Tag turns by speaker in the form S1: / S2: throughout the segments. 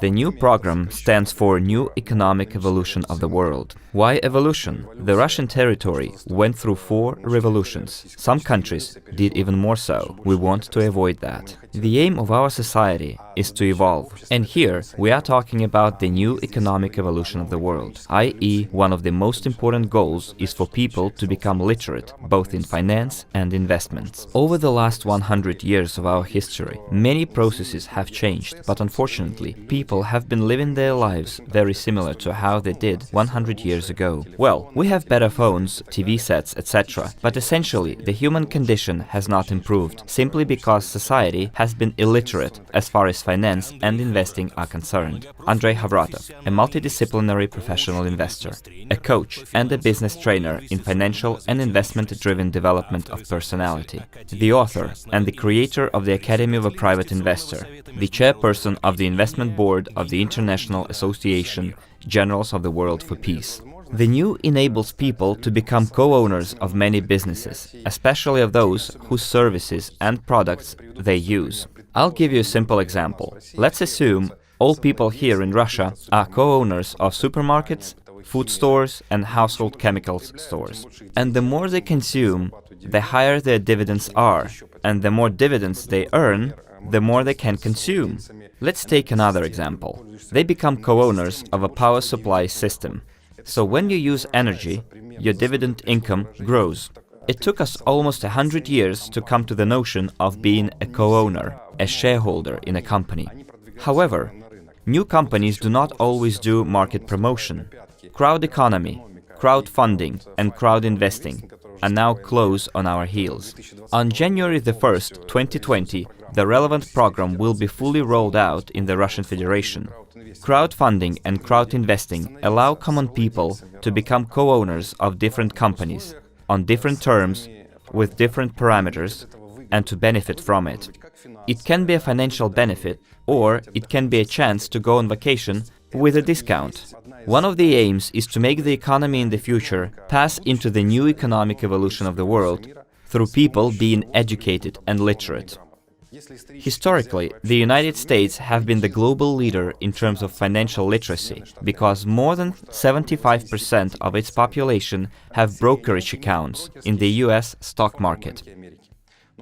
S1: The new program stands for New Economic Evolution of the World. Why evolution? The Russian territory went through 4 revolutions. Some countries did even more so. We want to avoid that. The aim of our society is to evolve. And here we are talking about the new economic evolution of the world, i.e. one of the most important goals is for people to become literate, both in finance and investments. Over the last 100 years of our history, many processes have changed, but unfortunately, people have been living their lives very similar to how they did 100 years ago. Well, we have better phones, TV sets, etc., but essentially the human condition has not improved, simply because society has been illiterate as far as finance and investing are concerned. Andrey Khovratov, a multidisciplinary professional investor, a coach and a business trainer in financial and investment-driven development of personality, the author and the creator of the Academy of a Private Investor, the chairperson of the investment board of the International Association Generals of the World for Peace. The new enables people to become co-owners of many businesses, especially of those whose services and products they use. I'll give you a simple example. Let's assume all people here in Russia are co-owners of supermarkets, food stores and household chemicals stores. And the more they consume, the higher their dividends are, and the more dividends they earn, the more they can consume. Let's take another example. They become co-owners of a power supply system. So when you use energy, your dividend income grows. It took us almost 100 years to come to the notion of being a co-owner, a shareholder in a company. However, new companies do not always do market promotion. Crowd economy, crowdfunding and crowd investing are now close on our heels. On January the 1st, 2020, the relevant program will be fully rolled out in the Russian Federation. Crowdfunding and crowd investing allow common people to become co-owners of different companies, on different terms, with different parameters, and to benefit from it. It can be a financial benefit, or it can be a chance to go on vacation with a discount. One of the aims is to make the economy in the future pass into the new economic evolution of the world through people being educated and literate. Historically, the United States have been the global leader in terms of financial literacy, because more than 75% of its population have brokerage accounts in the US stock market.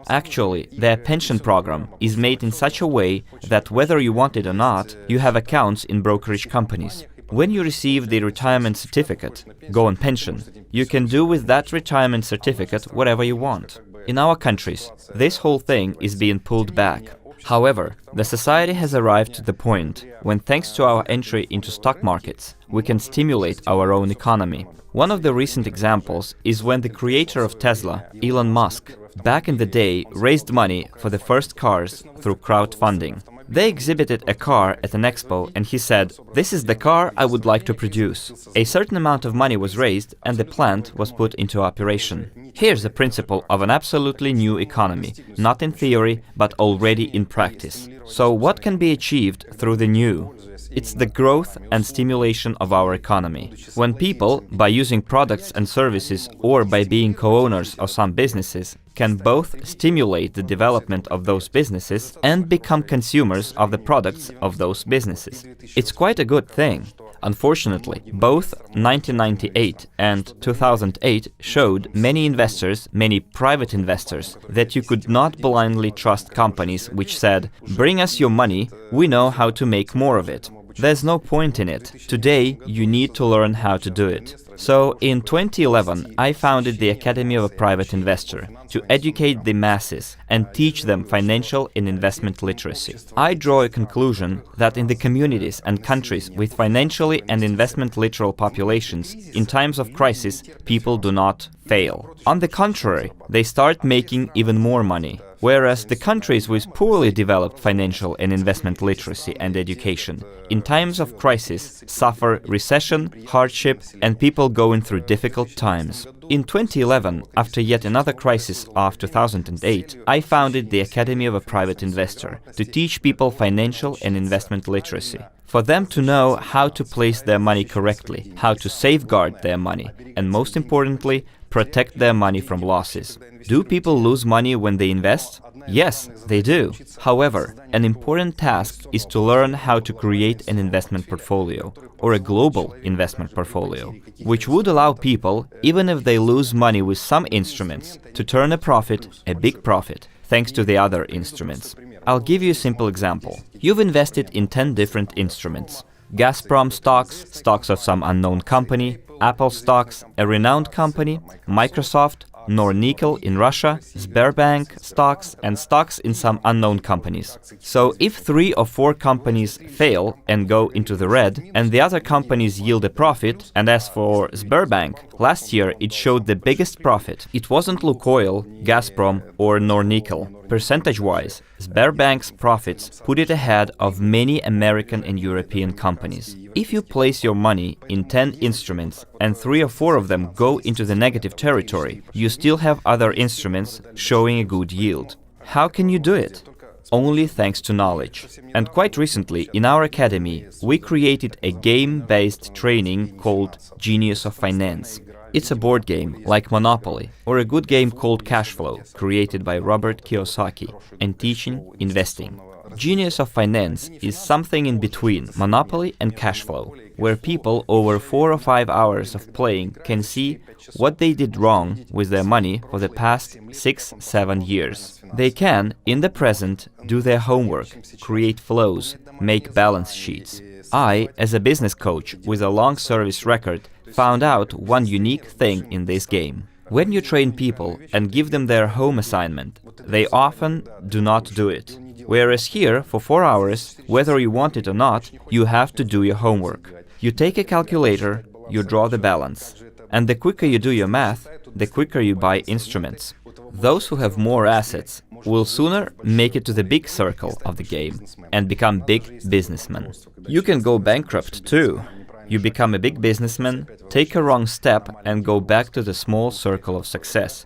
S1: Actually, their pension program is made in such a way that whether you want it or not, you have accounts in brokerage companies. When you receive the retirement certificate, go on pension, you can do with that retirement certificate whatever you want. In our countries, this whole thing is being pulled back. However, the society has arrived to the point when, thanks to our entry into stock markets, we can stimulate our own economy. One of the recent examples is when the creator of Tesla, Elon Musk, back in the day raised money for the first cars through crowdfunding. They exhibited a car at an expo and he said, "This is the car I would like to produce." A certain amount of money was raised and the plant was put into operation. Here's the principle of an absolutely new economy, not in theory, but already in practice. So what can be achieved through the new? It's the growth and stimulation of our economy. When people, by using products and services or by being co-owners of some businesses, can both stimulate the development of those businesses and become consumers of the products of those businesses. It's quite a good thing. Unfortunately, both 1998 and 2008 showed many investors, many private investors, that you could not blindly trust companies which said, "Bring us your money, we know how to make more of it." There's no point in it. Today, you need to learn how to do it. So, in 2011, I founded the Academy of a Private Investor to educate the masses and teach them financial and investment literacy. I draw a conclusion that in the communities and countries with financially and investment literal populations, in times of crisis, people do not fail. On the contrary, they start making even more money. Whereas the countries with poorly developed financial and investment literacy and education, in times of crisis, suffer recession, hardship, and people going through difficult times. In 2011, after yet another crisis of 2008, I founded the Academy of a Private Investor to teach people financial and investment literacy. For them to know how to place their money correctly, how to safeguard their money, and most importantly, protect their money from losses. Do people lose money when they invest? Yes, they do. However, an important task is to learn how to create an investment portfolio, or a global investment portfolio, which would allow people, even if they lose money with some instruments, to turn a profit, a big profit, thanks to the other instruments. I'll give you a simple example. You've invested in 10 different instruments. Gazprom stocks, stocks of some unknown company, Apple stocks, a renowned company, Microsoft, Nornickel in Russia, Sberbank stocks, and stocks in some unknown companies. So if 3 or 4 companies fail and go into the red, and the other companies yield a profit, and as for Sberbank, last year it showed the biggest profit. It wasn't Lukoil, Gazprom or Nornickel. Percentage-wise, Sberbank's profits put it ahead of many American and European companies. If you place your money in 10 instruments and 3 or 4 of them go into the negative territory, you still have other instruments showing a good yield. How can you do it? Only thanks to knowledge. And quite recently, in our academy, we created a game-based training called Genius of Finance. It's a board game, like Monopoly, or a good game called Cash Flow, created by Robert Kiyosaki, and teaching investing. Genius of Finance is something in between Monopoly and Cash Flow, where people over 4 or 5 hours of playing can see what they did wrong with their money for the past 6-7 years. They can, in the present, do their homework, create flows, make balance sheets. I, as a business coach with a long service record, found out one unique thing in this game. When you train people and give them their home assignment, they often do not do it. Whereas here, for 4 hours, whether you want it or not, you have to do your homework. You take a calculator, you draw the balance. And the quicker you do your math, the quicker you buy instruments. Those who have more assets will sooner make it to the big circle of the game and become big businessmen. You can go bankrupt too. You become a big businessman, take a wrong step and go back to the small circle of success,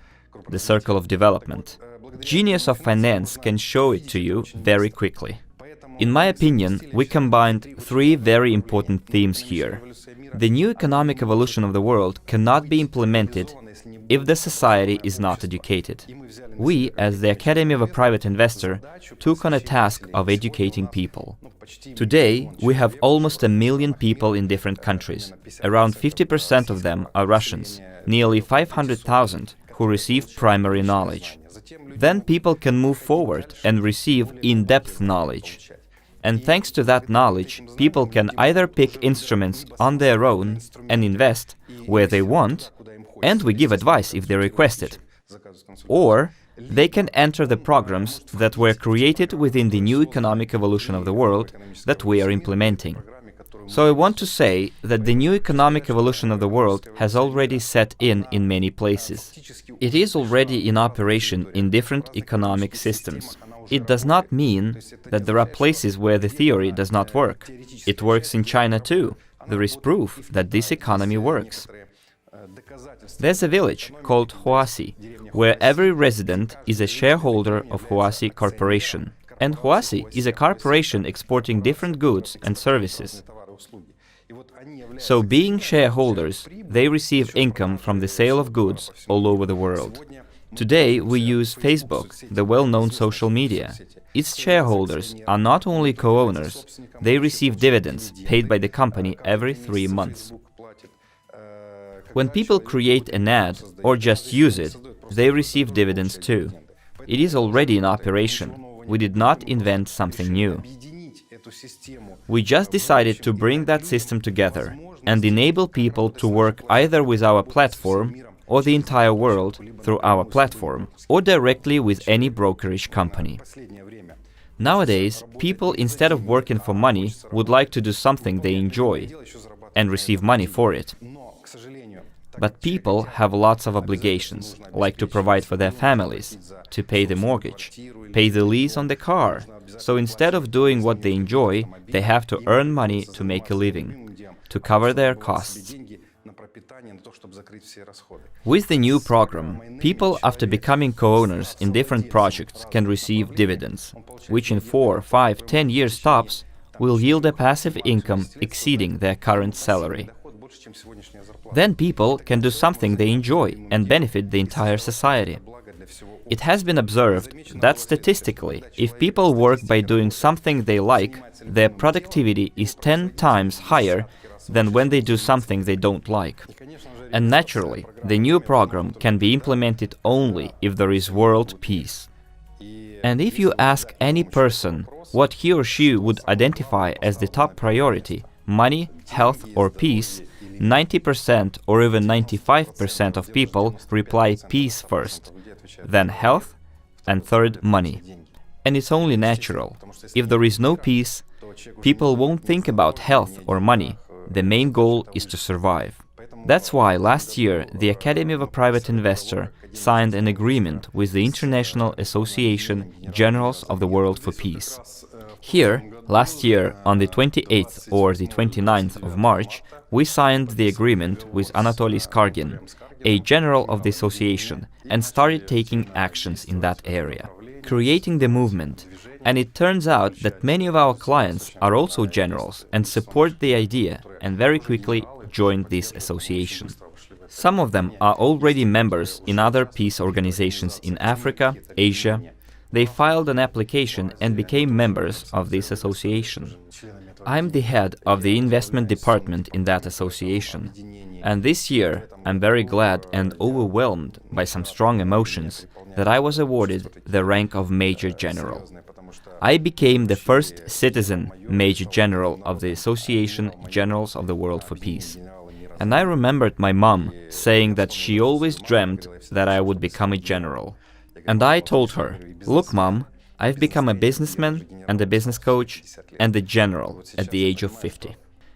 S1: the circle of development. Genius of Finance can show it to you very quickly. In my opinion, we combined 3 very important themes here. The new economic evolution of the world cannot be implemented if the society is not educated. We, as the Academy of a Private Investor, took on a task of educating people. Today, we have almost 1 million people in different countries. Around 50% of them are Russians, nearly 500,000 who receive primary knowledge. Then people can move forward and receive in-depth knowledge. And thanks to that knowledge, people can either pick instruments on their own and invest where they want, and we give advice if they request it. Or they can enter the programs that were created within the new economic evolution of the world that we are implementing. So I want to say that the new economic evolution of the world has already set in many places. It is already in operation in different economic systems. It does not mean that there are places where the theory does not work. It works in China too. There is proof that this economy works. There's a village called Huasi, where every resident is a shareholder of Huasi Corporation. And Huasi is a corporation exporting different goods and services. So being shareholders, they receive income from the sale of goods all over the world. Today we use Facebook, the well-known social media. Its shareholders are not only co-owners, they receive dividends paid by the company every 3 months. When people create an ad or just use it, they receive dividends too. It is already in operation. We did not invent something new. We just decided to bring that system together and enable people to work either with our platform or the entire world through our platform, or directly with any brokerage company. Nowadays, people, instead of working for money, would like to do something they enjoy and receive money for it. But people have lots of obligations, like to provide for their families, to pay the mortgage, pay the lease on the car. So instead of doing what they enjoy, they have to earn money to make a living, to cover their costs. With the new program, people after becoming co-owners in different projects can receive dividends, which in 4, 5, 10 years tops will yield a passive income exceeding their current salary. Then people can do something they enjoy and benefit the entire society. It has been observed that statistically, if people work by doing something they like, their productivity is 10 times higher than when they do something they don't like. And naturally, the new program can be implemented only if there is world peace. And if you ask any person what he or she would identify as the top priority, money, health or peace, 90% or even 95% of people reply peace first, then health, and third money. And it's only natural. If there is no peace, people won't think about health or money. The main goal is to survive. That's why last year the Academy of a Private Investor signed an agreement with the International Association Generals of the World for Peace. Here, last year, on the 28th or the 29th of March, we signed the agreement with Anatoly Skargin, a general of the association, and started taking actions in that area, creating the movement. And it turns out that many of our clients are also generals and support the idea and very quickly joined this association. Some of them are already members in other peace organizations in Africa, Asia. They filed an application and became members of this association. I'm the head of the investment department in that association. And this year, I'm very glad and overwhelmed by some strong emotions that I was awarded the rank of Major General. I became the first citizen Major General of the Association Generals of the World for Peace. And I remembered my mom saying that she always dreamt that I would become a general. And I told her, "Look, Mom, I've become a businessman and a business coach and a general at the age of 50.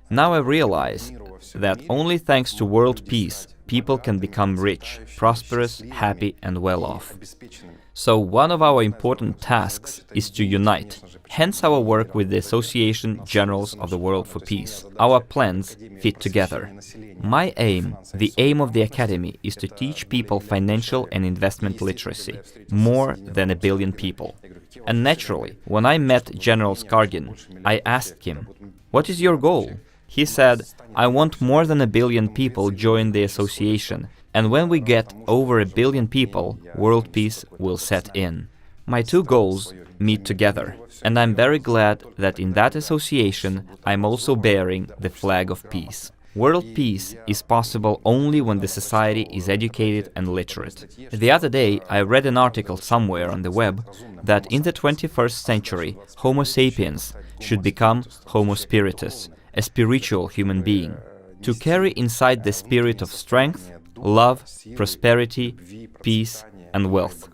S1: Now I realize that only thanks to world peace, people can become rich, prosperous, happy and well off. So one of our important tasks is to unite, hence our work with the Association Generals of the World for Peace. Our plans fit together. My aim, the aim of the Academy, is to teach people financial and investment literacy, more than 1 billion people. And naturally, when I met General Skargin, I asked him, "What is your goal?" He said, "I want more than 1 billion people join the association, and when we get over 1 billion people, world peace will set in." My two goals meet together, and I'm very glad that in that association I'm also bearing the flag of peace. World peace is possible only when the society is educated and literate. The other day I read an article somewhere on the web that in the 21st century Homo sapiens should become Homo spiritus, a spiritual human being, to carry inside the spirit of strength, love, prosperity, peace and wealth.